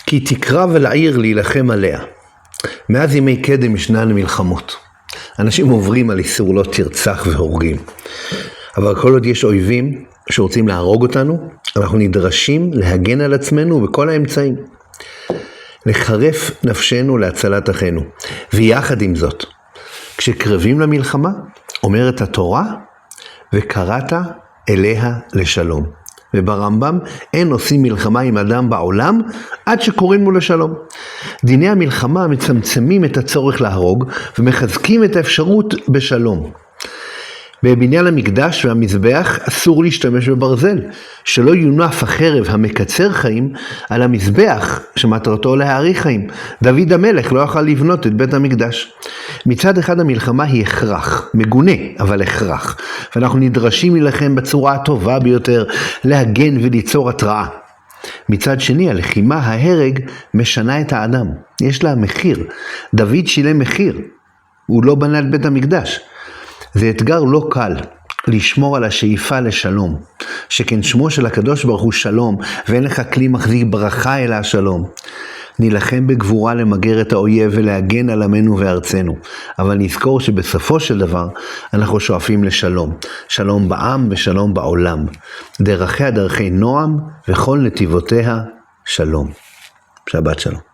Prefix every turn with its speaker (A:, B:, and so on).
A: כי תקרב אל העיר להילחם עליה. מאז ימי קדם ישנן מלחמות. אנשים עוברים על איסור לא תרצח והורגים. אבל כל עוד יש אויבים שרוצים להרוג אותנו, אנחנו נדרשים להגן על עצמנו בכל האמצעים. לחרף נפשנו להצלת אחינו. ויחד עם זאת, כשקרבים למלחמה, אומרת התורה, וקראת אליה לשלום. וברמב"ם אין עושים מלחמה עם אדם בעולם עד שקוראים לו לשלום. דיני המלחמה מצמצמים את הצורך להרוג ומחזקים את האפשרות בשלום. בבניין המקדש והמזבח אסור להשתמש בברזל, שלא יונף החרב המקצר חיים על המזבח שמטרתו להאריך חיים. דוד המלך לא יוכל לבנות את בית המקדש. מצד אחד המלחמה היא הכרח, מגונה אבל הכרח, ואנחנו נדרשים להילחם בצורה הטובה ביותר, להגן וליצור התראה. מצד שני הלחימה, ההרג, משנה את האדם, יש לה מחיר. דוד שילם מחיר, הוא לא בנה את בית המקדש. זה אתגר לא קל, לשמור על השאיפה לשלום, שכן שמו של הקדוש ברוך הוא שלום, ואין לך כלי מחזיק ברכה אלא השלום. נילחם בגבורה למגר את האויב ולהגן על עמנו וארצנו, אבל נזכור שבסופו של דבר אנחנו שואפים לשלום, שלום בעם ושלום בעולם. דרכיה דרכי נועם וכל נתיבותיה שלום. שבת שלום.